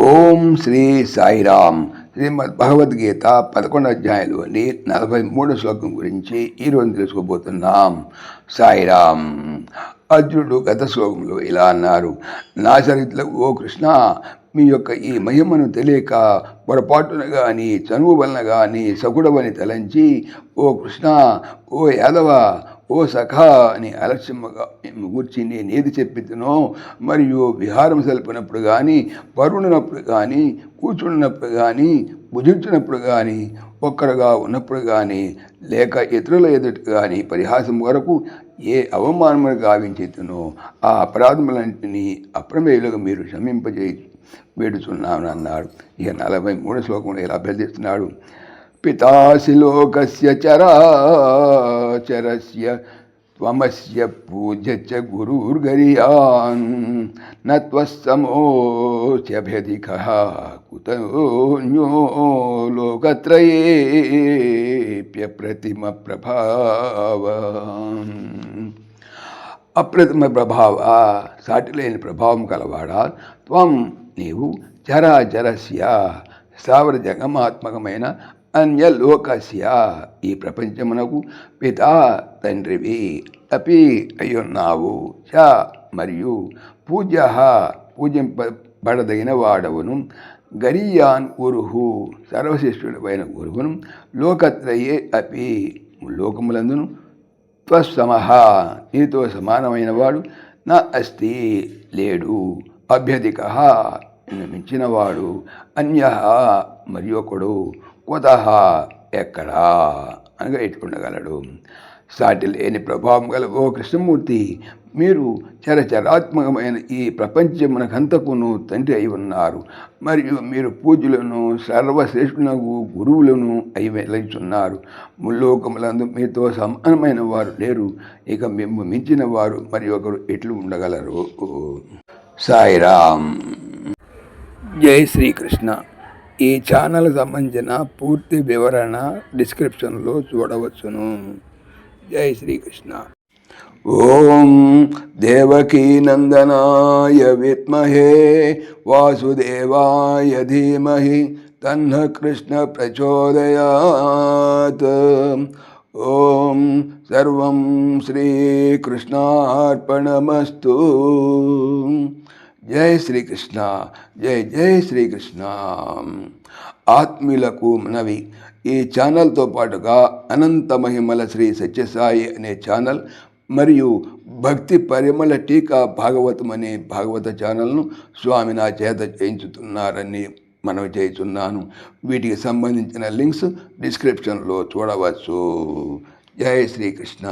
ఓం శ్రీ సాయిరామ్. శ్రీమద్ భగవద్గీత 11 అధ్యాయంలోని 43 శ్లోకం గురించి ఈరోజు తెలుసుకోబోతున్నాం. సాయిరామ్. అర్జునుడు గత శ్లోకంలో ఇలా అన్నారు: నా చరిత్రలో ఓ కృష్ణ, మీ యొక్క ఈ మహిమను తెలియక పొరపాటున కానీ చనువు వలన కానీ సగుడవని తలంచి, ఓ కృష్ణ, ఓ యాదవ, ఓ సఖా అని అలక్ష్యముగా గూర్చి నేనేది చెప్పితునో, మరియు విహారం సల్పినప్పుడు కానీ, పరుండినప్పుడు కానీ, కూర్చున్నప్పుడు కానీ, భుజించినప్పుడు కానీ, ఒక్కరుగా ఉన్నప్పుడు కానీ, లేక ఇతరుల ఎదుట కానీ పరిహాసం వరకు ఏ అవమానములు గావించుతునో ఆ అపరాధములన్నింటినీ అప్రమేయులుగా మీరు క్షమింపజేయి వేడుచున్నాను అన్నాడు. ఇక 43 శ్లోకంలో ఇలా అభ్యర్థిస్తున్నాడు: పితాసి లోకస్య చరాచరస్య త్వమస్య పూజ్యచ్చ గురుర్గరీయాన్ నత్వస్సమోచ్యభ్యధికః కుతన్యో లోకత్రయేప్యప్రతిమ ప్రభావ. అప్రతిమ ప్రభావ, సాటిలేని ప్రభావం కలవాడా, త్వం నీవు, చరాచరస్య స్థావర జగమాత్మకమైన అన్యలోకస్య ఈ ప్రపంచమునకు పితా తండ్రివి, అపి అయ్యున్నావు, చ మరియు పూజ్య పూజింపబడదగిన వాడవును, గరీయాన్ గురుహు సర్వశ్రేష్ఠుడైన గురువును, లోకత్రయే అపి లోకములందును, త్వస్సమః నీతో సమానమైన వాడు, నా అస్తి లేడు, అభ్యధికః మించినవాడు, అన్యః మరి ఒకడు, కుతః ఎక్కడా అనగా ఎట్టుకుండగలడు. సాటి లేని ప్రభావం గల ఓ కృష్ణమూర్తి, మీరు చరచరాత్మకమైన ఈ ప్రపంచమునకంతకును తండ్రి అయి ఉన్నారు, మరియు మీరు పూజ్యులను సర్వశ్రేష్ఠునకు గురువులను అయి వెలచున్నారు. ముల్లోకములందు మీతో సమానమైన వారు లేరు, ఇక మేము మించిన వారు మరి ఒకరు ఎట్లు ఉండగలరు. సాయిరామ్. జై శ్రీకృష్ణ. ఈ ఛానల్ సంబంధించిన పూర్తి వివరణ డిస్క్రిప్షన్లో చూడవచ్చును. జై శ్రీకృష్ణ. ఓం దేవకీ నందనాయ విద్మహే వాసుదేవాయ ధీమహి తన్నః కృష్ణ ప్రచోదయాత్. ఓం సర్వం శ్రీకృష్ణార్పణమస్తు. జై శ్రీకృష్ణ. జై జై శ్రీకృష్ణ. ఆత్మీయులకు మనవి, ఈ ఛానల్తో పాటుగా అనంత మహిమల శ్రీ సత్యసాయి అనే ఛానల్ మరియు భక్తి పరిమళ టీకా భాగవతం అనే భాగవత ఛానల్ను స్వామి నా చేత చేయించుతున్నారని మనవి చేస్తున్నాను. వీటికి సంబంధించిన లింక్స్ డిస్క్రిప్షన్లో చూడవచ్చు. జై శ్రీకృష్ణ.